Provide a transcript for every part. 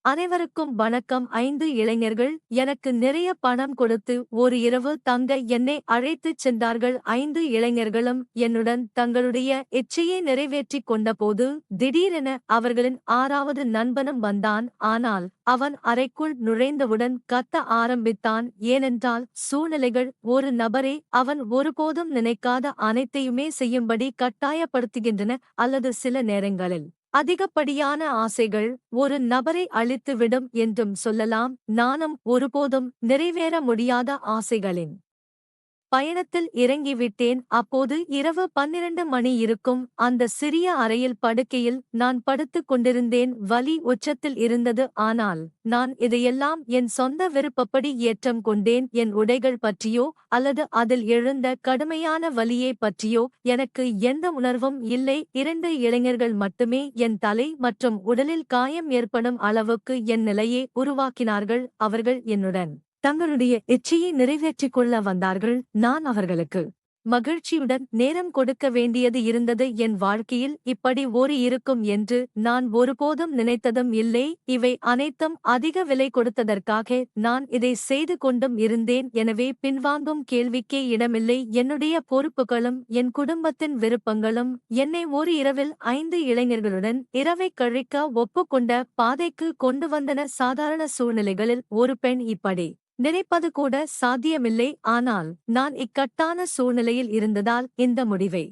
அனைவருக்கும் வணக்கம். 5 இளைஞர்கள் எனக்கு நிறைய பணம் கொடுத்து ஒரு இரவு தங்க என்னை அழைத்துச் சென்றார்கள். 5 இளைஞர்களும் என்னுடன் தங்களுடைய இச்சையை நிறைவேற்றிக் கொண்டபோது திடீரென அவர்களின் 6வது நண்பனும் வந்தான். ஆனால் அவன் அறைக்குள் நுழைந்தவுடன் கத்த ஆரம்பித்தான். ஏனென்றால் சூழ்நிலைகள் ஒரு நபரை அவன் ஒருபோதும் நினைக்காத அனைத்தையுமே செய்யும்படி கட்டாயப்படுத்துகின்றன. அல்லது சில நேரங்களில் அதிகப்படியான ஆசைகள் ஒரு நபரை அழித்துவிடும் என்றும் சொல்லலாம். நானும் ஒருபோதும் நிறைவேற முடியாத ஆசைகளின் பயணத்தில் இறங்கிவிட்டேன். அப்போது இரவு 12 மணி இருக்கும். அந்த சிறிய அறையில் படுக்கையில் நான் படுத்துக் கொண்டிருந்தேன். வலி உச்சத்தில் இருந்தது. ஆனால் நான் இதையெல்லாம் என் சொந்த விருப்பப்படி ஏற்றம் கொண்டேன். என் உடைகள் பற்றியோ அல்லது அதில் எழுந்த கடுமையான வலியை பற்றியோ எனக்கு எந்த உணர்வும் இல்லை. 2 இளைஞர்கள் மட்டுமே என் தலை மற்றும் உடலில் காயம் ஏற்படும் அளவுக்கு என் நிலையை உருவாக்கினார்கள். அவர்கள் என்னுடன் தங்களுடைய இச்சையை நிறைவேற்றிக் கொள்ள வந்தார்கள். நான் அவர்களுக்கு மகிழ்ச்சியுடன் நேரம் கொடுக்க வேண்டியது இருந்தது. என் வாழ்க்கையில் இப்படி ஒரு இருக்கும் என்று நான் ஒருபோதும் நினைத்ததும் இல்லை. இவை அனைத்தும் அதிக விலை கொடுத்ததற்காக நான் இதை செய்து கொண்டும் இருந்தேன். எனவே பின்வாங்கும் கேள்விக்கே இடமில்லை. என்னுடைய பொறுப்புகளும் என் குடும்பத்தின் விருப்பங்களும் என்னை ஒரு இரவில் 5 இளைஞர்களுடன் இரவைக் கழிக்க ஒப்புக்கொண்ட பாதைக்கு கொண்டு வந்தன. சாதாரண சூழ்நிலைகளில் ஒரு பெண் இப்படி நினைப்பது கூட சாத்தியமில்லை. ஆனால் நான் இக்கட்டான சூழ்நிலையில் இருந்ததால் இந்த முடிவை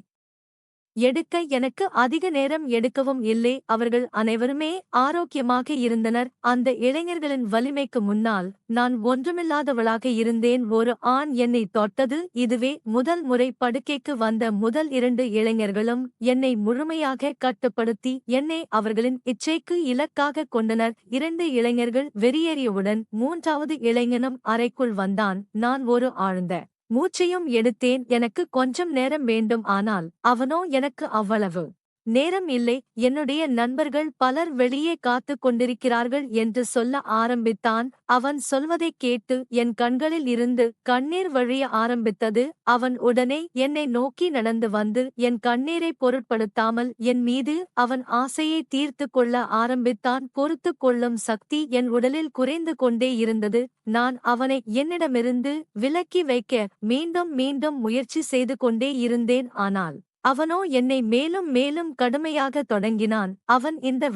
எடுக்க எனக்கு அதிக நேரம் எடுக்கவும் இல்லை. அவர்கள் அனைவருமே ஆரோக்கியமாக இருந்தனர். அந்த இளைஞர்களின் வலிமைக்கு முன்னால் நான் ஒன்றுமில்லாதவளாக இருந்தேன். ஒரு ஆண் என்னை தொட்டது. இதுவே முதல் முறை. படுக்கைக்கு வந்த முதல் 2 இளைஞர்களும் என்னை முழுமையாக கட்டுப்படுத்தி என்னை அவர்களின் இச்சைக்கு இலக்காக கொண்டனர். 2 இளைஞர்கள் வெளியேறியவுடன் 3வது இளைஞனும் அறைக்குள் வந்தான். நான் ஒரு ஆழ்ந்த மூச்சையும் எடுத்தேன். எனக்கு கொஞ்சம் நேரம் வேண்டும். ஆனால் அவனோ எனக்கு அவ்வளவு நேரம் இல்லை. என்னுடைய நண்பர்கள் பலர் வெளியே காத்துக் கொண்டிருக்கிறார்கள் என்று சொல்ல ஆரம்பித்தான். அவன் சொல்வதைக் கேட்டு என் கண்களில் இருந்து கண்ணீர் வழிய ஆரம்பித்தது. அவன் உடனே என்னை நோக்கி நடந்து வந்து என் கண்ணீரை பொருட்படுத்தாமல் என் மீது அவன் ஆசையை தீர்த்து கொள்ள ஆரம்பித்தான். பொறுத்து கொள்ளும் சக்தி என் உடலில் குறைந்து கொண்டே இருந்தது. நான் அவனை என்னிடமிருந்து விலக்கி வைக்க மீண்டும் மீண்டும் முயற்சி செய்து கொண்டே இருந்தேன். ஆனால் அவனோ என்னை மேலும் மேலும் கடுமையாக தொடங்கினான். அவன் இந்த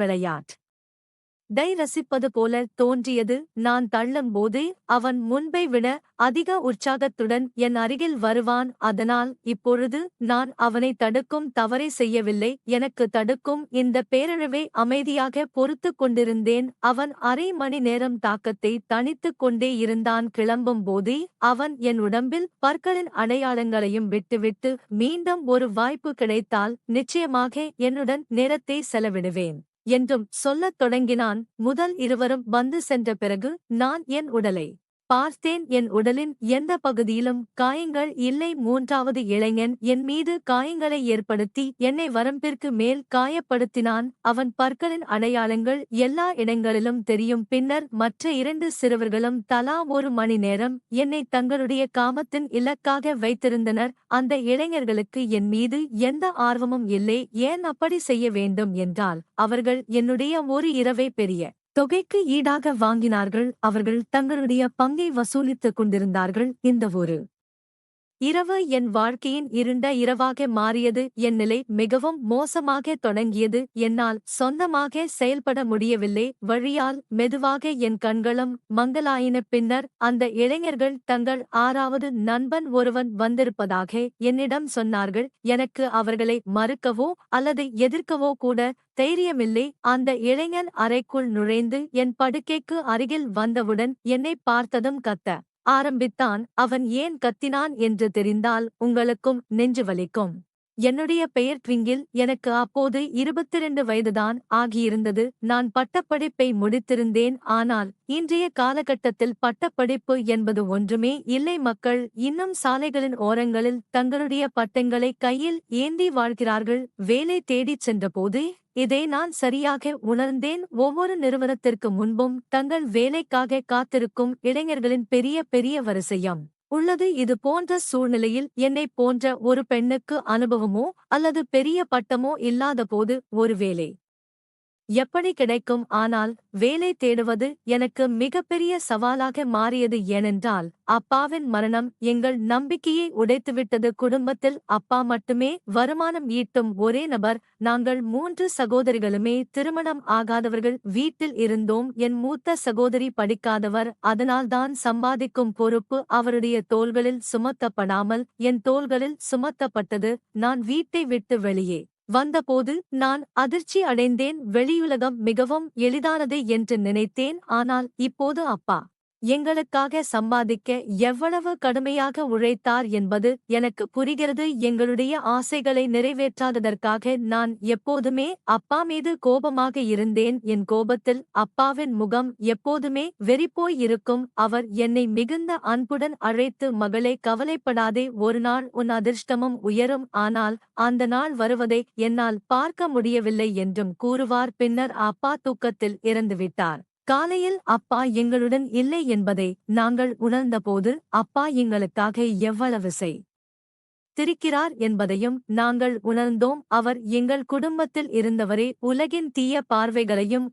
ரசிப்பது போல தோன்றியது. நான் தள்ளும்போது அவன் முன்பை விட அதிக உற்சாகத்துடன் என் அருகில் வருவான். அதனால் இப்பொழுது நான் அவனை தடுக்கும் தவறை செய்யவில்லை. எனக்கு தடுக்கும் இந்த பேரழிவை அமைதியாக பொறுத்துக் கொண்டிருந்தேன். அவன் அரை மணி நேரம் தாக்கத்தை தணித்துக் கொண்டே இருந்தான். கிளம்பும் போது அவன் என் உடம்பில் பற்களின் அடையாளங்களையும் விட்டுவிட்டு மீண்டும் ஒரு வாய்ப்பு கிடைத்தால் நிச்சயமாக என்னுடன் நேரத்தை செலவிடுவேன் என்றும் சொல்லத் தொடங்கினான். முதல் இருவரும் வந்து சென்ற பிறகு நான் என் உடலை பார்த்தேன். என் உடலின் எந்த பகுதியிலும் காயங்கள் இல்லை. 3வது இளைஞன் என் மீது காயங்களை ஏற்படுத்தி என்னை வரம்பிற்கு மேல் காயப்படுத்தினான். அவன் பற்களின் அடையாளங்கள் எல்லா இடங்களிலும் தெரியும். பின்னர் மற்ற 2 சிறுவர்களும் தலா 1 மணி நேரம் என்னை தங்களுடைய காமத்தின் இலக்காக வைத்திருந்தனர். அந்த இளைஞர்களுக்கு என் மீது எந்த ஆர்வமும் இல்லை. ஏன் அப்படி செய்ய வேண்டும் என்றால் அவர்கள் என்னுடைய ஒரு இரவை பெரிய தொகைக்கு ஈடாக வாங்கினார்கள். அவர்கள் தங்களுடைய பங்கை வசூலித்துக் கொண்டிருந்தார்கள். இந்த ஒரு இரவு என் வாழ்க்கையின் இருண்ட இரவாக மாறியது. என் நிலை மிகவும் மோசமாக தொடங்கியது. என்னால் சொந்தமாக செயல்பட முடியவில்லை. வழியால் மெதுவாக என் கண்களும் மங்கலாயின. பின்னர் அந்த இளைஞர்கள் தங்கள் 6வது நண்பன் ஒருவன் வந்திருப்பதாக என்னிடம் சொன்னார்கள். எனக்கு அவர்களை மறுக்கவோ அல்லது எதிர்க்கவோ கூட தைரியமில்லை. அந்த இளைஞன் அறைக்குள் நுழைந்து என் படுக்கைக்கு அருகில் வந்தவுடன் என்னை பார்த்ததும் கத்த ஆரம்பித்தான். அவன் ஏன் கத்தினான் என்று தெரிந்தால் உங்களுக்கும் நெஞ்சு வலிக்கும். என்னுடைய பெயர் ட்விங்கிள். எனக்கு அப்போது 22 வயதுதான் ஆகியிருந்தது. நான் பட்டப்படிப்பை முடித்திருந்தேன். ஆனால் இன்றைய காலகட்டத்தில் பட்டப்படிப்பு என்பது ஒன்றுமே இல்லை. மக்கள் இன்னும் சாலைகளின் ஓரங்களில் தங்களுடைய பட்டங்களை கையில் ஏந்தி வாழ்கிறார்கள். வேலை தேடிச் சென்றபோது இதை நான் சரியாக உணர்ந்தேன். ஒவ்வொரு நிறுவனத்திற்கு முன்பும் தங்கள் வேலைக்காக காத்திருக்கும் இளைஞர்களின் பெரிய பெரிய வரிசையம் உள்ளது. இது போன்ற சூழ்நிலையில் என்னைப் போன்ற ஒரு பெண்ணுக்கு அனுபவமோ அல்லது பெரிய பட்டமோ இல்லாதபோது ஒருவேளை எப்படி கிடைக்கும்? ஆனால் வேலை தேடுவது எனக்கு மிகப்பெரிய சவாலாக மாறியது. ஏனென்றால் அப்பாவின் மரணம் எங்கள் நம்பிக்கையை உடைத்துவிட்டது. குடும்பத்தில் அப்பா மட்டுமே வருமானம் ஈட்டும் ஒரே நபர். நாங்கள் 3 சகோதரிகளுமே திருமணம் ஆகாதவர்கள். வீட்டில் இருந்தோம். என் மூத்த சகோதரி படிக்காதவர். அதனால்தான் சம்பாதிக்கும் பொறுப்பு அவருடைய தோள்களில் சுமத்தப்படாமல் என் தோள்களில் சுமத்தப்பட்டது. நான் வீட்டை விட்டு வெளியே வந்தபோது நான் அதிர்ச்சி அடைந்தேன். வெளியுலகம் மிகவும் எளிதானது என்று நினைத்தேன். ஆனால் இப்போது அப்பா எங்களுக்காக சம்பாதிக்க எவ்வளவு கடுமையாக உழைத்தார் என்பது எனக்கு புரிகிறது. எங்களுடைய ஆசைகளை நிறைவேற்றாததற்காக நான் எப்போதுமே அப்பா மீது கோபமாக இருந்தேன். என் கோபத்தில் அப்பாவின் முகம் எப்போதுமே வெறிப்போய் இருக்கும். அவர் என்னை மிகுந்த அன்புடன் அழைத்து, மகளே, கவலைப்படாதே, ஒரு நாள் உன் அதிர்ஷ்டமும் உயரும். ஆனால் அந்த நாள் வருவதை என்னால் பார்க்க முடியவில்லை என்றும் கூறுவார். பின்னர் அப்பா தூக்கத்தில் இறந்துவிட்டார். காலையில் அப்பா எங்களுடன் இல்லை என்பதை நாங்கள் உணர்ந்தபோது அப்பா எங்களுக்காக எவ்வளவு திரிக்கிறார் என்பதையும் நாங்கள் உணர்ந்தோம். அவர் எங்கள் குடும்பத்தில் இருந்தவரே. உலகின் தீய பார்வைகளையும்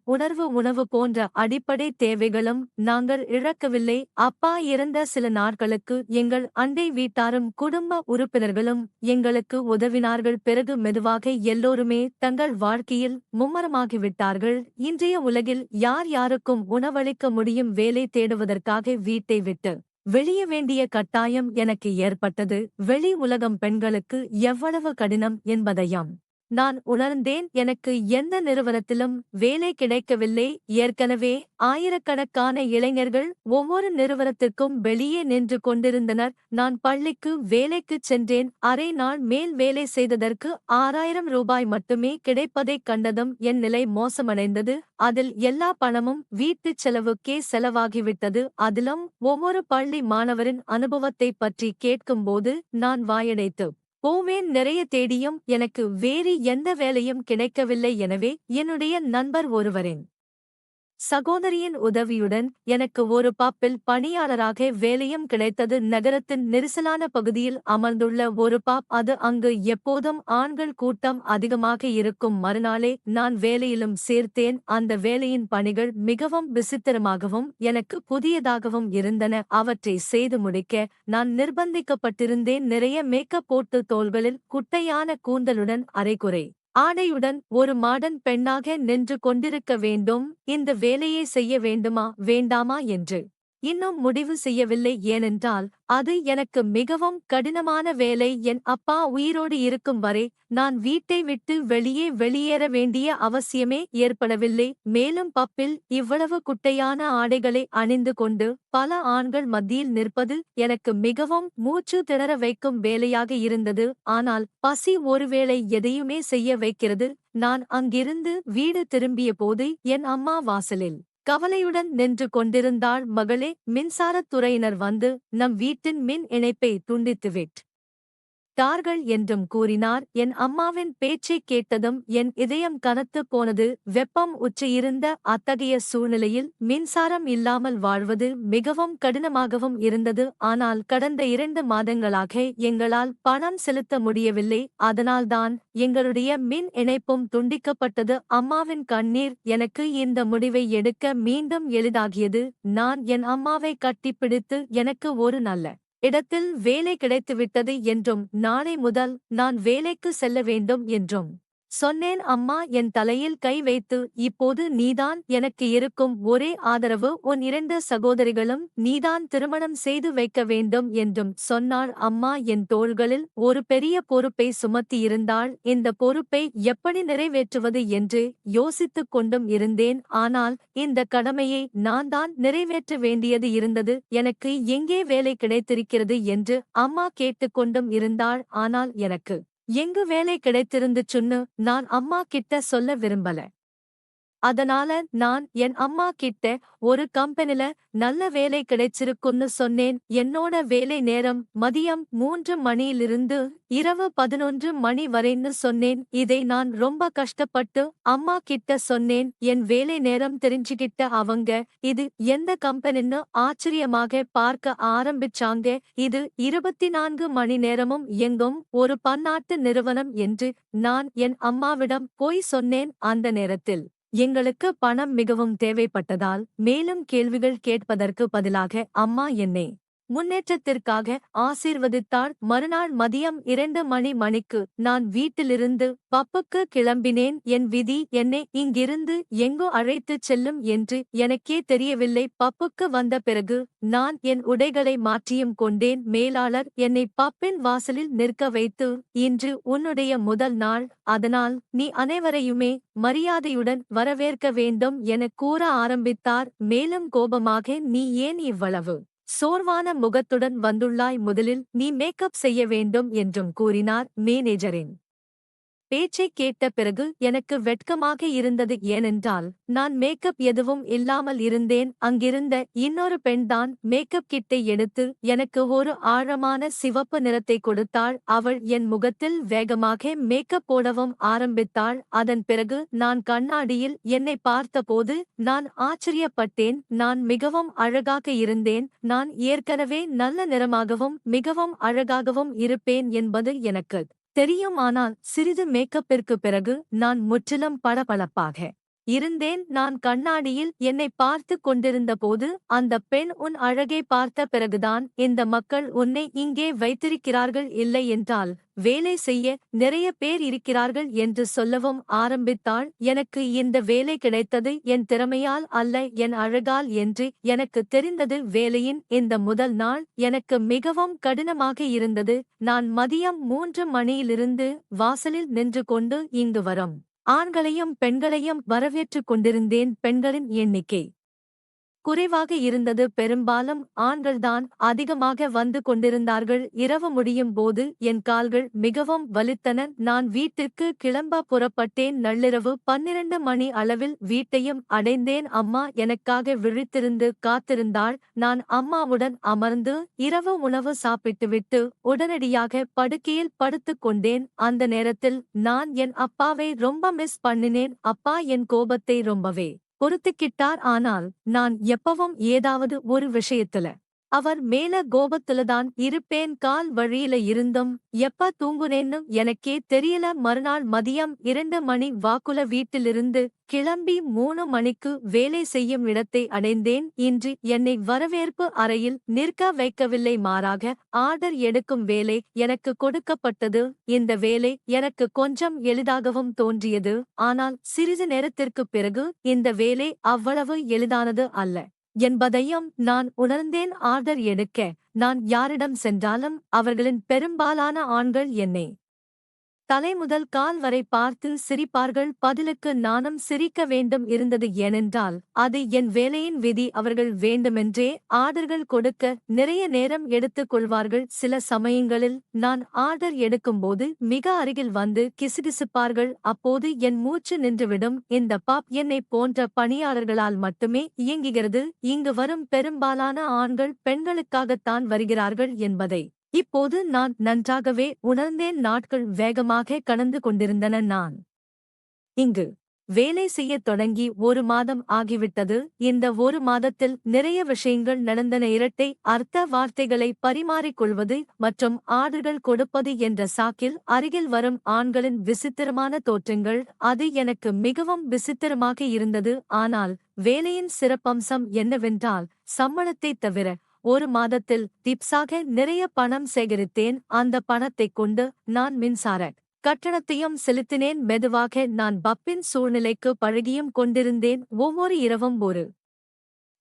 உணவு போன்ற அடிப்படை தேவைகளும் நாங்கள் இழக்கவில்லை. அப்பா இறந்த சில நாட்களுக்கு எங்கள் அண்டை வீட்டாரும் குடும்ப உறுப்பினர்களும் எங்களுக்கு உதவினார்கள். பிறகு மெதுவாக எல்லோருமே தங்கள் வாழ்க்கையில் மும்மரமாகிவிட்டார்கள். இன்றைய உலகில் யார் யாருக்கும் உணவளிக்க முடியும்? வேலை தேடுவதற்காக வீட்டை விட்டு வெளியே வேண்டிய கட்டாயம் எனக்கு ஏற்பட்டது. வெளி உலகம் பெண்களுக்கு எவ்வளவு கடினம் என்பதையும் நான் உணர்ந்தேன். எனக்கு எந்த நிறுவனத்திலும் வேலை கிடைக்கவில்லை. ஏற்கனவே ஆயிரக்கணக்கான இளைஞர்கள் ஒவ்வொரு நிறுவனத்திற்கும் வெளியே நின்று கொண்டிருந்தனர். நான் பள்ளிக்கு வேலைக்குச் சென்றேன். அரை நாள் மேல் வேலை செய்ததற்கு 6000 ரூபாய் மட்டுமே கிடைப்பதைக் கண்டதும் என் நிலை மோசமடைந்தது. அதில் எல்லா பணமும் வீட்டுச் செலவுக்கே செலவாகிவிட்டது. அதிலும் ஒவ்வொரு பள்ளி மாணவரின் அனுபவத்தைப் பற்றி கேட்கும்போது நான் வாயடைத்து போவேன். நிறைய தேடியும் எனக்கு வேறு எந்த வேலையும் கிடைக்கவில்லை. எனவே என்னுடைய நண்பர் ஒருவரின் சகோதரியின் உதவியுடன் எனக்கு ஒரு பப்பில் பணியாளராக வேலையும் கிடைத்தது. நகரத்தின் நெரிசலான பகுதியில் அமர்ந்துள்ள ஒரு பப். அது அங்கு எப்போதும் ஆண்கள் கூட்டம் அதிகமாக இருக்கும். மறுநாளே நான் வேலையிலும் சேர்த்தேன். அந்த வேலையின் பணிகள் மிகவும் விசித்திரமாகவும் எனக்கு புதியதாகவும் இருந்தன. அவற்றை செய்து முடிக்க நான் நிர்பந்திக்கப்பட்டிருந்தேன். நிறைய மேக்கப் போட்டு தோள்களில் குட்டையான கூந்தலுடன் அரைகுறை ஆடையுடன் ஒரு மாடர்ன் பெண்ணாக நின்று கொண்டிருக்க வேண்டும். இந்த வேலையை செய்ய வேண்டுமா வேண்டாமா என்று இன்னும் முடிவு செய்யவில்லை. ஏனென்றால் அது எனக்கு மிகவும் கடினமான வேலை. என் அப்பா உயிரோடு இருக்கும் வரை நான் வீட்டை விட்டு வெளியேற வேண்டிய அவசியமே ஏற்படவில்லை. மேலும் பப்பில் இவ்வளவு குட்டையான ஆடைகளை அணிந்து கொண்டு பல ஆண்கள் மத்தியில் நிற்பது எனக்கு மிகவும் மூச்சு திணற வைக்கும் வேலையாக இருந்தது. ஆனால் பசி ஒருவேளை எதையுமே செய்ய வைக்கிறது. நான் அங்கிருந்து வீடு திரும்பிய போது என் அம்மா வாசலில் கவலையுடன் நின்று கொண்டிருந்தாள். மகளே, மின்சாரத் துறையினர் வந்து நம் வீட்டின் மின் இணைப்பை துண்டித்துவிட்டார்கள் என்றும் கூறினார். என் அம்மாவின் பேச்சைக் கேட்டதும் என் இதயம் கனத்துப் போனது. வெப்பம் உச்சியிருந்த அத்தகைய சூழ்நிலையில் மின்சாரம் இல்லாமல் வாழ்வது மிகவும் கடினமாகவும் இருந்தது. ஆனால் கடந்த 2 மாதங்களாக எங்களால் பணம் செலுத்த முடியவில்லை. அதனால்தான் எங்களுடைய மின் இணைப்பும் துண்டிக்கப்பட்டது. அம்மாவின் கண்ணீர் எனக்கு இந்த முடிவை எடுக்க மீண்டும் எளிதாகியது. நான் என் அம்மாவை கட்டிப்பிடித்து எனக்கு ஒரு நல்ல இடத்தில் வேலை கிடைத்துவிட்டது என்றும் நாளை முதல் நான் வேலைக்கு செல்ல வேண்டும் என்றும் சொன்னேன். அம்மா என் தலையில் கை வைத்து, இப்போது நீதான் எனக்கு இருக்கும் ஒரே ஆதரவு. உன் 2 சகோதரிகளும் நீதான் திருமணம் செய்து வைக்க வேண்டும் என்றும் சொன்னாள். அம்மா என் தோள்களில் ஒரு பெரிய பொறுப்பை சுமத்தியிருந்தாள். இந்த பொறுப்பை எப்படி நிறைவேற்றுவது என்று யோசித்துக் கொண்டும் இருந்தேன். ஆனால் இந்த கடமையை நான் தான் நிறைவேற்ற வேண்டியது இருந்தது. எனக்கு எங்கே வேலை கிடைத்திருக்கிறது என்று அம்மா கேட்டுக்கொண்டும் இருந்தாள். ஆனால் எனக்கு எங்கு வேலை கிடைத்திருந்துச்சுன்னு நான் அம்மா கிட்ட சொல்ல விரும்பல. அதனால நான் என் அம்மா கிட்ட ஒரு கம்பெனில நல்ல வேலை கிடைச்சிருக்குன்னு சொன்னேன். என்னோட வேலை நேரம் மதியம் 3 மணியிலிருந்து இரவு 11 மணி வரைன்னு சொன்னேன். இதை நான் ரொம்ப கஷ்டப்பட்டு அம்மா கிட்ட சொன்னேன். என் வேலை நேரம் தெரிஞ்சுகிட்ட அவங்க இது எந்த கம்பெனின்னு ஆச்சரியமாக பார்க்க ஆரம்பிச்சாங்க. இது 24 மணி நேரமும் எங்கும் ஒரு பன்னாட்டு நிறுவனம் என்று நான் என் அம்மாவிடம் போய் சொன்னேன். அந்த நேரத்தில் எங்களுக்கு பணம் மிகவும் தேவைப்பட்டதால் மேலும் கேள்விகள் கேட்பதற்கு பதிலாக அம்மா என்னை முன்னேற்றத்திற்காக ஆசீர்வதித்தாள். மறுநாள் மதியம் 2 மணிக்கு நான் வீட்டிலிருந்து பப்புக்கு கிளம்பினேன். என் விதி என்னை இங்கிருந்து எங்கோ அழைத்துச் செல்லும் என்று எனக்கே தெரியவில்லை. பப்புக்கு வந்த பிறகு நான் என் உடைகளை மாற்றியும் கொண்டேன். மேலாளர் என்னை பப்பின் வாசலில் நிற்க வைத்து, இன்று உன்னுடைய முதல் நாள், அதனால் நீ அனைவரையுமே மரியாதையுடன் வரவேற்க வேண்டும் என கூற ஆரம்பித்தார். மேலும் கோபமாக, நீ ஏன் இவ்வளவு சோர்வான முகத்துடன் வந்துள்ளாய், முதலில் நீ மேக்கப் செய்ய வேண்டும் என்றும் கூறினார். மேனேஜரின் பேச்சைக் கேட்ட பிறகு எனக்கு வெட்கமாக இருந்தது. ஏனென்றால் நான் மேக்கப் எதுவும் இல்லாமல் இருந்தேன். அங்கிருந்த இன்னொரு பெண்தான் மேக்கப் கிட்டை எடுத்து எனக்கு ஒரு ஆழமான சிவப்பு நிறத்தை கொடுத்தாள். அவள் என் முகத்தில் வேகமாக மேக்கப் போடவும் ஆரம்பித்தாள். அதன் பிறகு நான் கண்ணாடியில் என்னை பார்த்தபோது நான் ஆச்சரியப்பட்டேன். நான் மிகவும் அழகாக இருந்தேன். நான் ஏற்கனவே நல்ல நிறமாகவும் மிகவும் அழகாகவும் இருப்பேன் என்பது எனக்கு தெரியும். ஆனால் சிறிது மேக்கப்பிற்கு பிறகு நான் முற்றிலும் பளபளப்பாக இருந்தேன். நான் கண்ணாடியில் என்னை பார்த்து கொண்டிருந்தபோது அந்த பெண், உன் அழகை பார்த்த பிறகுதான் இந்த மக்கள் உன்னை இங்கே வைத்திருக்கிறார்கள், இல்லை என்றால் வேலை செய்ய நிறைய பேர் இருக்கிறார்கள் என்று சொல்லவும் ஆரம்பித்தாள். எனக்கு இந்த வேலை கிடைத்தது என் திறமையால் அல்ல, என் அழகால் என்று எனக்கு தெரிந்தது. வேலையின் இந்த முதல் நாள் எனக்கு மிகவும் கடினமாக இருந்தது. நான் மதியம் 3 மணியிலிருந்து வாசலில் நின்று கொண்டு இங்கு வரும் ஆண்களையும் பெண்களையும் வரவேற்றுக் கொண்டிருந்தேன். பெண்களின் எண்ணிக்கை குறைவாக இருந்தது. பெரும்பாலும் ஆண்கள்தான் அதிகமாக வந்து கொண்டிருந்தார்கள். இரவு முடியும் போது என் கால்கள் மிகவும் வலித்தன. நான் வீட்டிற்கு கிளம்ப புறப்பட்டேன். நள்ளிரவு 12 மணி அளவில் வீட்டையும் அடைந்தேன். அம்மா எனக்காக விழித்திருந்து காத்திருந்தாள். நான் அம்மாவுடன் அமர்ந்து இரவு உணவு சாப்பிட்டுவிட்டு உடனடியாக படுக்கையில் படுத்துக் கொண்டேன். அந்த நேரத்தில் நான் என் அப்பாவை ரொம்ப மிஸ் பண்ணினேன். அப்பா என் கோபத்தை ரொம்பவே பொறுத்துக்கிட்டார். ஆனால் நான் எப்பவும் ஏதாவது ஒரு விஷயத்துல அவர் மேல கோபத்துலதான் இருப்பேன். கால் வழியில இருந்தும் எப்ப தூங்குனேன்னு எனக்கே தெரியல. மறுநாள் மதியம் 2 மணி வாக்குல வீட்டிலிருந்து கிளம்பி 3 மணிக்கு வேலை செய்யும் இடத்தை அடைந்தேன். இன்று என்னை வரவேற்பு அறையில் நிற்க வைக்கவில்லை, மாறாக ஆர்டர் எடுக்கும் வேலை எனக்கு கொடுக்கப்பட்டது. இந்த வேலை எனக்கு கொஞ்சம் எளிதாகவும் தோன்றியது. ஆனால் சிறிது நேரத்திற்குப் பிறகு இந்த வேலை அவ்வளவு எளிதானது அல்ல என்பதையும் நான் உணர்ந்தேன். ஆர்டர் எடுக்க நான் யாரிடம் சென்றாலும் அவர்களின் பெரும்பாலான ஆண்கள் என்னை தலைமுதல் கால் வரை பார்த்து சிரிப்பார்கள். பதிலுக்கு நானும் சிரிக்க வேண்டும் இருந்தது. ஏனென்றால் அது என் வேலையின் விதி. அவர்கள் வேண்டுமென்றே ஆர்டர்கள் கொடுக்க நிறைய நேரம் எடுத்துக் கொள்வார்கள். சில சமயங்களில் நான் ஆர்டர் எடுக்கும்போது மிக அருகில் வந்து கிசுகிசுப்பார்கள். அப்போது என் மூச்சு நின்றுவிடும். இந்த பப் என்னை போன்ற பணியாளர்களால் மட்டுமே இயங்குகிறது. இங்கு வரும் பெரும்பாலான ஆண்கள் பெண்களுக்காகத்தான் வருகிறார்கள் என்பதை இப்போது நான் நன்றாகவே உணர்ந்தேன். நாட்கள் வேகமாக கடந்து கொண்டிருந்தன. நான் இங்கு வேலை செய்யத் தொடங்கி 1 மாதம் ஆகிவிட்டது. இந்த 1 மாதத்தில் நிறைய விஷயங்கள் நடந்தன. இரட்டை அர்த்த வார்த்தைகளை பரிமாறிக்கொள்வது மற்றும் ஆர்டர்கள் கொடுப்பது என்ற சாக்கில் அருகில் வரும் ஆண்களின் விசித்திரமான தோற்றங்கள், அது எனக்கு மிகவும் விசித்திரமாக இருந்தது. ஆனால் வேலையின் சிறப்பம்சம் என்னவென்றால் சம்பளத்தைத் தவிர 1 மாதத்தில் டிப்ஸாக நிறைய பணம் சேகரித்தேன். அந்த பணத்தைக் கொண்டு நான் மின்சார கட்டணத்தையும் செலுத்தினேன். மெதுவாக நான் பப்பின் சூழ்நிலைக்கு பழகியும் கொண்டிருந்தேன். ஒவ்வொரு இரவும் ஒரு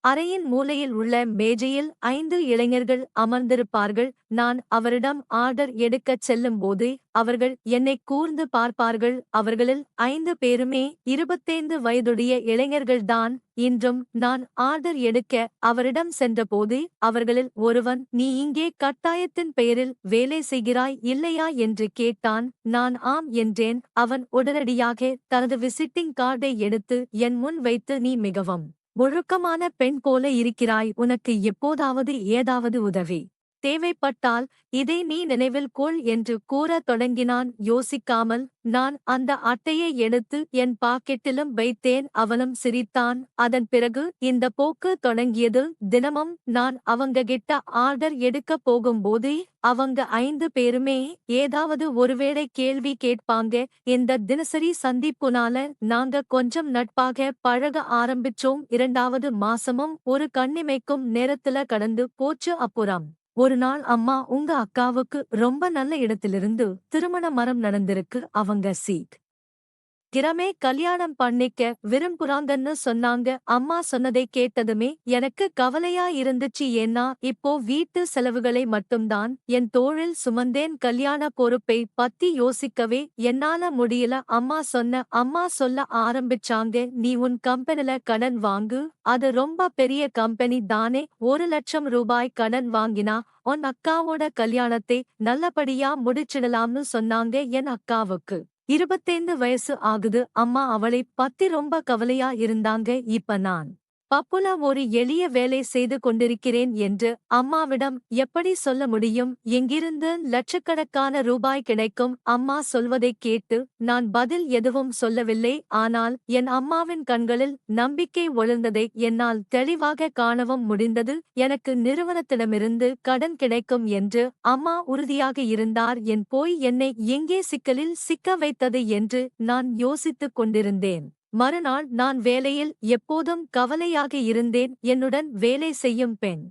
அறையின் மூலையில் உள்ள மேஜையில் 5 இளைஞர்கள் அமர்ந்திருப்பார்கள். நான் அவரிடம் ஆர்டர் எடுக்கச் செல்லும்போது அவர்கள் என்னை கூர்ந்து பார்ப்பார்கள். அவர்களில் 5 பேருமே 25 வயதுடைய இளைஞர்கள்தான். இன்றும் நான் ஆர்டர் எடுக்க அவரிடம் சென்றபோது அவர்களில் ஒருவன், நீ இங்கே கட்டாயத்தின் பெயரில் வேலை செய்கிறாய் இல்லையா என்று கேட்டான். நான் ஆம் என்றேன். அவன் உடனடியாக தனது விசிட்டிங் கார்டை எடுத்து என் முன் வைத்து, நீ மிகவும் ஒழுக்கமான பெண் போல இருக்கிறாய். உனக்கு எப்போதாவது ஏதாவது உதவி தேவைப்பட்டால் இதை நீ நினைவில் கொள் என்று கூறத் தொடங்கினான். யோசிக்காமல் நான் அந்த அட்டையை எடுத்து என் பாக்கெட்டிலும் வைத்தேன். அவனும் சிரித்தான். அதன் பிறகு இந்த போக்கு தொடங்கியது. தினமும் நான் அவங்ககிட்ட ஆர்டர் எடுக்க போகும்போது அவங்க 5 பேருமே ஏதாவது ஒருவேளை கேள்வி கேட்பாங்க. இந்த தினசரி சந்திப்புனால நாங்க கொஞ்சம் நட்பாக பழக ஆரம்பிச்சோம். 2வது மாசமும் ஒரு கண்ணிமைக்கும் நேரத்துல கடந்து போச்சு. அப்புறம் ஒரு நாள் அம்மா உங்க அக்காவுக்கு ரொம்ப நல்ல இடத்திலிருந்து திருமண மரம் நடந்திருக்கு. அவங்க கிரமே கல்யாணம் பண்ணிக்க விரும்புறாங்கன்னு சொன்னாங்க. அம்மா சொன்னதை கேட்டதுமே எனக்கு கவலையா இருந்துச்சு. ஏன்னா இப்போ வீட்டு செலவுகளை மட்டும்தான் என் தோளில் சுமந்தேன். கல்யாண பொறுப்பை பத்தி யோசிக்கவே என்னால முடியல. அம்மா சொல்ல ஆரம்பிச்சாங்க, நீ உன் கம்பெனில கடன் வாங்கு. அது ரொம்ப பெரிய கம்பெனி தானே. 1,00,000 ரூபாய் கடன் வாங்கினா உன் அக்காவோட கல்யாணத்தை நல்லபடியா முடிச்சிடலாம்னு சொன்னாங்க. என் அக்காவுக்கு 25 வயசு ஆகுது. அம்மா அவளை பத்தி ரொம்ப கவலையா இருந்தாங்க. இப்ப நான் பப்புல ஒரு எளிய வேலை செய்து கொண்டிருக்கிறேன் என்று அம்மாவிடம் எப்படி சொல்ல முடியும்? எங்கிருந்து லட்சக்கணக்கான ரூபாய் கிடைக்கும்? அம்மா சொல்வதைக் கேட்டு நான் பதில் எதுவும் சொல்லவில்லை. ஆனால் என் அம்மாவின் கண்களில் நம்பிக்கை ஒளிர்ந்ததை என்னால் தெளிவாக காணவும் முடிந்தது. எனக்கு நிறுவனத்திடமிருந்து கடன் கிடைக்கும் என்று அம்மா உறுதியாக இருந்தார். என்னை எங்கே சிக்கலில் சிக்க வைத்தது என்று நான் யோசித்துக் கொண்டிருந்தேன். மறுநாள் நான் வேலையில் எப்போதும் கவலையாக இருந்தேன். என்னுடன் வேலை செய்யும் பெண்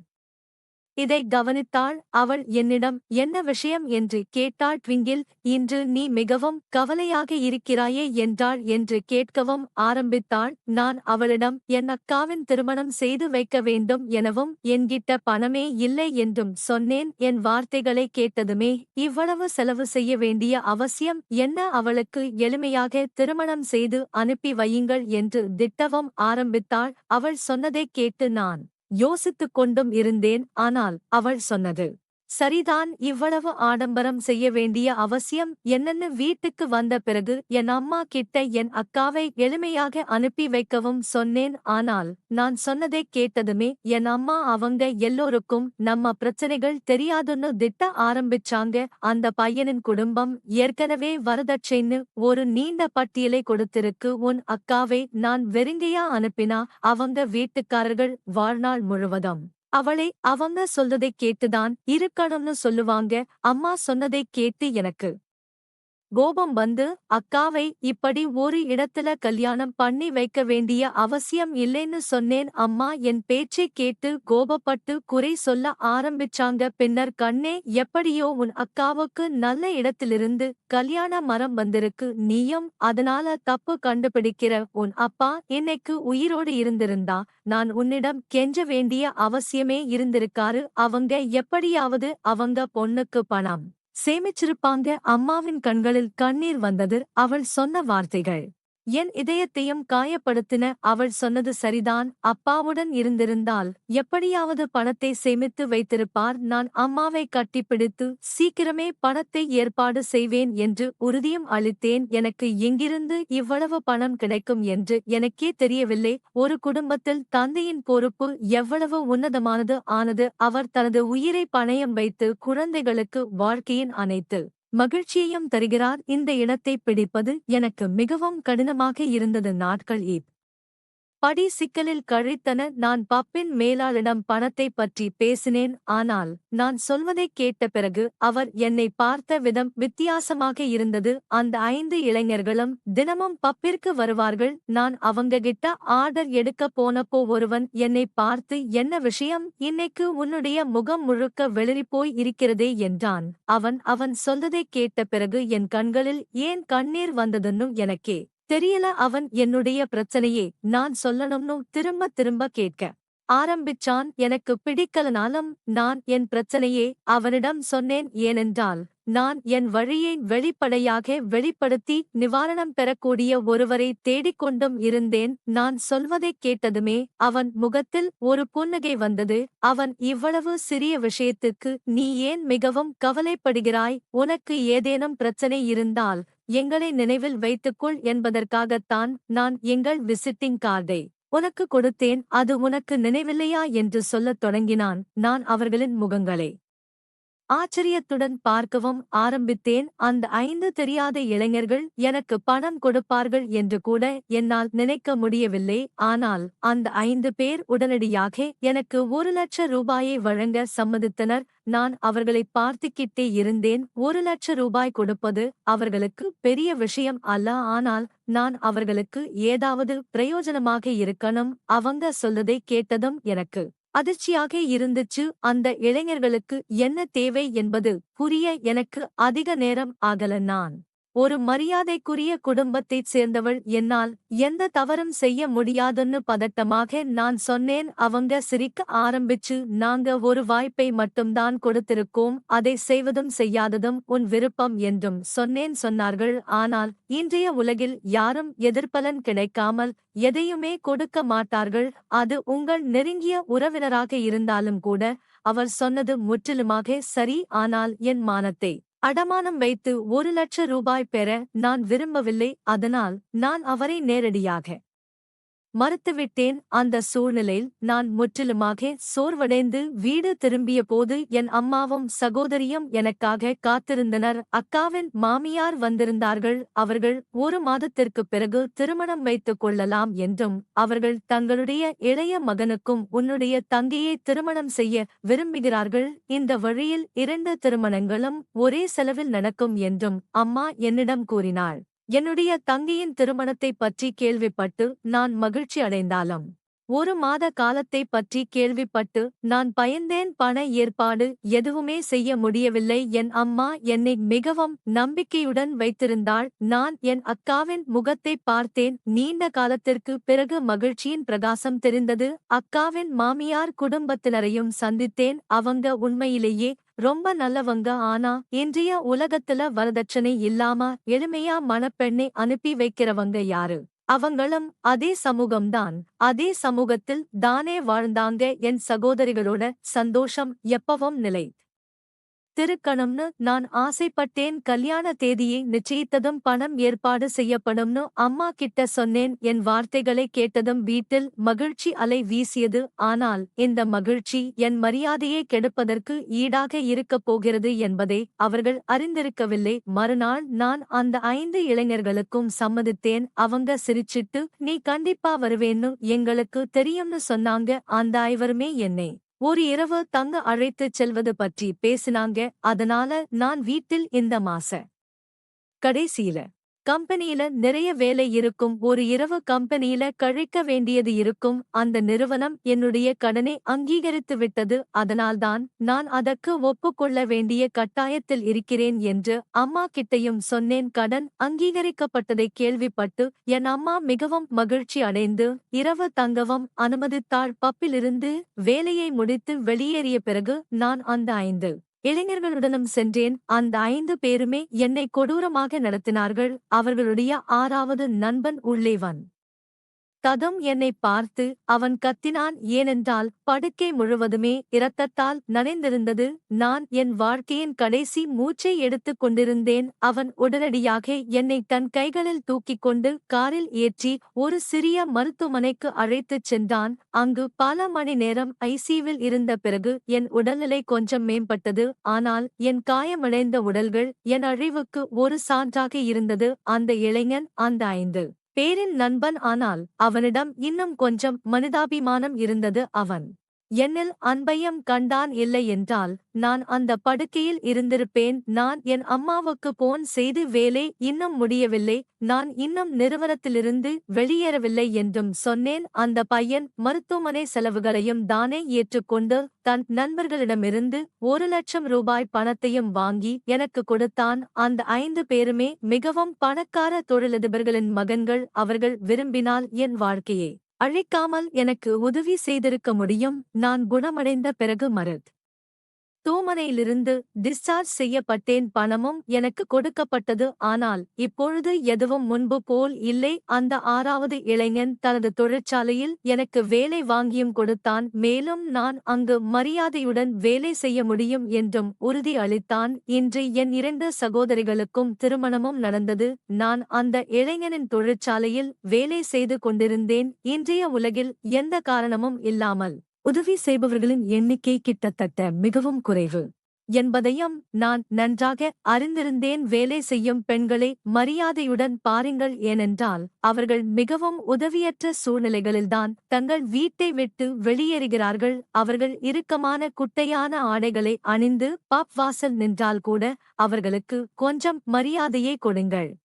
இதை கவனித்தாள். அவள் என்னிடம் என்ன விஷயம் என்று கேட்டாள். ட்விங்கிள், இன்று நீ மிகவும் கவலையாக இருக்கிறாயே என்றாள். என்று கேட்கவும் ஆரம்பித்தாள். நான் அவளிடம் என் அக்காவின் திருமணம் செய்து வைக்க வேண்டும் எனவும் என்கிட்ட பணமே இல்லை என்றும் சொன்னேன். என் வார்த்தைகளை கேட்டதுமே இவ்வளவு செலவு செய்ய வேண்டிய அவசியம் என்ன? அவளுக்கு எளிமையாக திருமணம் செய்து அனுப்பி வையுங்கள் என்று திட்டவும் ஆரம்பித்தாள். அவள் சொன்னதைக் கேட்டு நான் யோசித்துக் கொண்டும் இருந்தேன். ஆனால் அவள் சொன்னது சரிதான். இவ்வளவு ஆடம்பரம் செய்ய வேண்டிய அவசியம் என்னன்னு வீட்டுக்கு வந்த பிறகு என் அம்மா கிட்ட என் அக்காவை எளிமையாக அனுப்பி வைக்கவும் சொன்னேன். ஆனால் நான் சொன்னதைக் கேட்டதுமே என் அம்மா அவங்க எல்லோருக்கும் நம்ம பிரச்சனைகள் தெரியாதுன்னு திட்ட ஆரம்பிச்சாங்க. அந்த பையனின் குடும்பம் ஏற்கனவே வரதட்சைன்னு ஒரு நீண்ட பட்டியலை கொடுத்திருக்கு. உன் அக்காவை நான் வெறுங்கையா அனுப்பினா அவங்க வீட்டுக்காரர்கள் வாழ்நாள் முழுவதும் அவங்க சொல்றதைக் கேட்டுதான் இருக்கணும்னு சொல்லுவாங்க. அம்மா சொன்னதைக் கேட்டு எனக்கு கோபம் வந்து அக்காவை இப்படி ஒரு இடத்துல கல்யாணம் பண்ணி வைக்க வேண்டிய அவசியம் இல்லைன்னு சொன்னேன். அம்மா என் பேச்சைக் கேட்டு கோபப்பட்டு குறை சொல்ல ஆரம்பிச்சாங்க. பின்னர் கண்ணே, எப்படியோ உன் அக்காவுக்கு நல்ல இடத்திலிருந்து கல்யாண மரம் வந்திருக்கு. நீயும் அதனால தப்பு கண்டுபிடிக்கிற. உன் அப்பா இன்னைக்கு உயிரோடு இருந்திருந்தா நான் உன்னிடம் கெஞ்ச வேண்டிய அவசியமே இருந்திருக்காரு. அவங்க எப்படியாவது அவங்க பொண்ணுக்கு பணம் சேமிச்சிருப்பாங்க. அம்மாவின் கண்களில் கண்ணீர் வந்தது. அவள் சொன்ன வார்த்தைகள் என் இதயத்தையும் காயப்படுத்தின. அவள் சொன்னது சரிதான். அப்பாவுடன் இருந்திருந்தால் எப்படியாவது பணத்தை சேமித்து வைத்திருப்பார். நான் அம்மாவை கட்டிப்பிடித்து சீக்கிரமே பணத்தை ஏற்பாடு செய்வேன் என்று உறுதியும் அளித்தேன். எனக்கு எங்கிருந்து இவ்வளவு பணம் கிடைக்கும் என்று எனக்கே தெரியவில்லை. ஒரு குடும்பத்தில் தந்தையின் பொறுப்பு எவ்வளவு உன்னதமானது ஆனது. அவர் தனது உயிரை பணயம் வைத்து குழந்தைகளுக்கு வாழ்க்கையின் அனைத்து மகிழ்ச்சியையும் தருகிறார். இந்த இடத்தை பிடிப்பது எனக்கு மிகவும் கடினமாக இருந்தது. நாட்கள் படி சிக்கலில் கழித்தன. நான் பப்பின் மேலாளரிடம் பணத்தை பற்றி பேசினேன். ஆனால் நான் சொல்வதைக் கேட்ட பிறகு அவர் என்னை பார்த்த விதம் வித்தியாசமாக இருந்தது. அந்த 5 இளைஞர்களும் தினமும் பப்பிற்கு வருவார்கள். நான் அவங்ககிட்ட ஆர்டர் எடுக்க போனப்போ ஒருவன் என்னை பார்த்து, என்ன விஷயம், இன்னைக்கு உன்னுடைய முகம் முழுக்க வெளிரிப்போய் இருக்கிறதே என்றான். அவன் சொல்வதைக் கேட்ட பிறகு என் கண்களில் ஏன் கண்ணீர் வந்ததுன்னு எனக்கே தெரியல. அவன் என்னுடைய பிரச்சனையே நான் சொல்லணும்னு திரும்ப திரும்ப கேட்க ஆரம்பிச்சான். எனக்கு பிடிக்கலனாலும் நான் என் பிரச்சனையே அவனிடம் சொன்னேன். ஏனென்றால் நான் என் வழியை வெளிப்படையாக வெளிப்படுத்தி நிவாரணம் பெறக்கூடிய ஒருவரை தேடிக்கொண்டும் இருந்தேன். நான் சொல்வதைக் கேட்டதுமே அவன் முகத்தில் ஒரு புன்னகை வந்தது. அவன், இவ்வளவு சிறிய விஷயத்துக்கு நீ ஏன் மிகவும் கவலைப்படுகிறாய்? உனக்கு ஏதேனும் பிரச்சனை இருந்தால் எங்களை நினைவில் வைத்துக்கொள் என்பதற்காகத்தான் நான் எங்கள் விசிட்டிங் கார்டை உனக்கு கொடுத்தேன். அது உனக்கு நினைவில்லையா என்று சொல்லத் தொடங்கினான். நான் அவர்களின் முகங்களை ஆச்சரியத்துடன் பார்க்கவும் ஆரம்பித்தேன். அந்த 5 தெரியாத இளைஞர்கள் எனக்கு பணம் கொடுப்பார்கள் என்று கூட என்னால் நினைக்க முடியவில்லை. ஆனால் அந்த 5 பேர் உடனடியாக எனக்கு 1,00,000 ரூபாயை வழங்க சம்மதித்தனர். நான் அவர்களைப் பார்த்துக்கிட்டே இருந்தேன். 1,00,000 ரூபாய் கொடுப்பது அவர்களுக்கு பெரிய விஷயம் அல்ல. ஆனால் நான் அவர்களுக்கு ஏதாவது பிரயோஜனமாக இருக்கணும். அவங்க சொல்றதை கேட்டதும் எனக்கு அதிர்ச்சியாக இருந்துச்சு. அந்த இளைஞர்களுக்கு என்ன தேவை என்பது புரிய எனக்கு அதிக நேரம் ஆகல. நான் ஒரு மரியாதைக்குரிய குடும்பத்தைச் சேர்ந்தவள். என்னால் எந்த தவறும் செய்ய முடியாதுன்னு பதட்டமாக நான் சொன்னேன். அவங்க சிரிக்க ஆரம்பிச்சு, நாங்க ஒரு வாய்ப்பை மட்டும்தான் கொடுத்திருக்கோம். அதை செய்வதும் செய்யாததும் உன் விருப்பம் என்றும் சொன்னார்கள். ஆனால் இன்றைய உலகில் யாரும் எதிர்பலன் கிடைக்காமல் எதையுமே கொடுக்க மாட்டார்கள். அது உங்கள் நெருங்கிய உறவினராக இருந்தாலும் கூட. அவர் சொன்னது முற்றிலுமாக சரி. ஆனால் என் மானத்தை அடமானம் வைத்து 1,00,000 ரூபாய் பெற நான் விரும்பவில்லை. அதனால் நான் அவரை நேரடியாக மறுத்துவிட்டேன். அந்த சூழ்நிலையில் நான் முற்றிலுமாக சோர்வடைந்து வீடு திரும்பிய போது என் அம்மாவும் சகோதரியும் எனக்காக காத்திருந்தனர். அக்காவின் மாமியார் வந்திருந்தார்கள். அவர்கள் 1 மாதத்திற்குப் பிறகு திருமணம் வைத்துக் கொள்ளலாம் என்றும் அவர்கள் தங்களுடைய இளைய மகனுக்கும் உன்னுடைய தங்கையை திருமணம் செய்ய விரும்புகிறார்கள். இந்த வழியில் 2 திருமணங்களும் ஒரே செலவில் நடக்கும் என்றும் அம்மா என்னிடம் கூறினாள். என்னுடைய தங்கையின் திருமணத்தைப் பற்றி கேள்விப்பட்டு நான் மகிழ்ச்சி அடைந்தாலும் 1 மாத காலத்தைப் பற்றி கேள்விப்பட்டு நான் பயந்தேன். பண ஏற்பாடு எதுவுமே செய்ய முடியவில்லை. என் அம்மா என்னை மிகவும் நம்பிக்கையுடன் வைத்திருந்தாள். நான் என் அக்காவின் முகத்தைப் பார்த்தேன். நீண்ட காலத்திற்கு பிறகு மகிழ்ச்சியின் பிரகாசம் தெரிந்தது. அக்காவின் மாமியார் குடும்பத்தினரையும் சந்தித்தேன். அவங்க உண்மையிலேயே ரொம்ப நல்லவங்க. ஆனா இன்றைய உலகத்துல வரதட்சணை இல்லாம எளிமையா மணப்பெண்ணை அனுப்பி வைக்கிறவங்க யாரு? அவங்களும் அதே சமூகம்தான். அதே சமூகத்தில் தானே வாழ்ந்தாங்க. என் சகோதரிகளோட சந்தோஷம் எப்பவும் நிலை திருக்கணும்னு நான் ஆசைப்பட்டேன். கல்யாண தேதியை நிச்சயித்ததும் பணம் ஏற்பாடு செய்யப்படும்னு அம்மா கிட்ட சொன்னேன். என் வார்த்தைகளை கேட்டதும் வீட்டில் மகிழ்ச்சி அலை வீசியது. ஆனால் இந்த மகிழ்ச்சி என் மரியாதையை கெடுப்பதற்கு ஈடாக இருக்கப் போகிறது என்பதை அவர்கள் அறிந்திருக்கவில்லை. மறுநாள் நான் அந்த 5 இளைஞர்களுக்கும் சம்மதித்தேன். அவங்க சிரிச்சிட்டு, நீ கண்டிப்பா வருவேன்னு எங்களுக்கு தெரியும்னு சொன்னாங்க. அந்த 5 என்னை ஒரு இரவு தங்க அழைத்துச் செல்வது பற்றி பேசினாங்க. அதனால நான் வீட்டில் இந்த மாச கடைசியில கம்பெனியில நிறைய வேலை இருக்கும். ஒரு இரவு கம்பெனியில கழிக்க வேண்டியது இருக்கும். அந்த நிறுவனம் என்னுடைய கடனை அங்கீகரித்து விட்டது. அதனால்தான் நான் அதற்கு ஒப்புக்கொள்ள வேண்டிய கட்டாயத்தில் இருக்கிறேன் என்று அம்மா கிட்டையும் சொன்னேன். கடன் அங்கீகரிக்கப்பட்டதை கேள்விப்பட்டு என் அம்மா மிகவும் மகிழ்ச்சி அடைந்து இரவு தங்கவும் அனுமதித்தாள். பப்பிலிருந்து வேலையை முடித்து வெளியேறிய பிறகு நான் அந்த 5 இளைஞர்களுடனும் சென்றேன். அந்த 5 பேருமே என்னை கொடூரமாக நடத்தினார்கள். அவர்களுடைய 6வது நண்பன் உள்ளே ததும் என்னை பார்த்து அவன் கத்தினான். ஏனென்றால் படுக்கை முழுவதுமே இரத்தத்தால் நனைந்திருந்தது. நான் என் வாழ்க்கையின் கடைசி மூச்சை எடுத்துக் கொண்டிருந்தேன். அவன் உடனடியாக என்னை தன் கைகளில் தூக்கிக் கொண்டு காரில் ஏற்றி ஒரு சிறிய மருத்துவமனைக்கு அழைத்துச் சென்றான். அங்கு பல மணி நேரம் ஐசியூவில் இருந்த பிறகு என் உடல்நிலை கொஞ்சம் மேம்பட்டது. ஆனால் என் காயமடைந்த உடல்கள் என் அழிவுக்கு ஒரு சான்றாக இருந்தது. அந்த இளைஞன் அந்த 5 பேரின் நண்பன். ஆனால் அவனிடம் இன்னும் கொஞ்சம் மனிதாபிமானம் இருந்தது. அவன் என்னில் அன்பையும் கண்டான். இல்லை என்றால் நான் அந்த படுக்கையில் இருந்திருப்பேன். நான் என் அம்மாவுக்கு போன் செய்து வேலை இன்னும் முடியவில்லை, நான் இன்னும் நிறுவனத்திலிருந்து வெளியேறவில்லை என்றும் சொன்னேன். அந்த பையன் மருத்துவமனை செலவுகளையும் தானே ஏற்றுக்கொண்டு தன் நண்பர்களிடமிருந்து 1,00,000 ரூபாய் பணத்தையும் வாங்கி எனக்கு கொடுத்தான். அந்த 5 பேருமே மிகவும் பணக்கார தொழிலதிபர்களின் மகன்கள். அவர்கள் விரும்பினால் என் வாழ்க்கையை அழிக்காமல் எனக்கு உதவி செய்திருக்க முடியும். நான் குணமடைந்த பிறகு மருத்துவமனையிலிருந்து டிஸ்சார்ஜ் செய்யப்பட்டேன். பணமும் எனக்கு கொடுக்கப்பட்டது. ஆனால் இப்பொழுது எதுவும் முன்பு போல் இல்லை. அந்த 6வது இளைஞன் தனது தொழிற்சாலையில் எனக்கு வேலை வாங்கியும் கொடுத்தான். மேலும் நான் அங்கு மரியாதையுடன் வேலை செய்ய முடியும் என்றும் உறுதி அளித்தான். இன்று என் 2 சகோதரிகளுக்கும் திருமணமும் நடந்தது. நான் அந்த இளைஞனின் தொழிற்சாலையில் வேலை செய்து கொண்டிருந்தேன். இன்றைய உலகில் எந்த காரணமும் இல்லாமல் உதவி செய்பவர்களின் எண்ணிக்கை கிட்டத்தட்ட மிகவும் குறைவு. என்பதையும் நான் நன்றாக அறிந்திருந்தேன். வேலை செய்யும் பெண்களை மரியாதையுடன் பாருங்கள், ஏனென்றால் அவர்கள் மிகவும் உதவியற்ற சூழ்நிலைகளில்தான் தங்கள் வீட்டை விட்டு வெளியேறுகிறார்கள். அவர்கள் இறுக்கமான குட்டையான ஆடைகளை அணிந்து பப் வாசல் நின்றால் கூட அவர்களுக்கு கொஞ்சம் மரியாதையை கொடுங்கள்.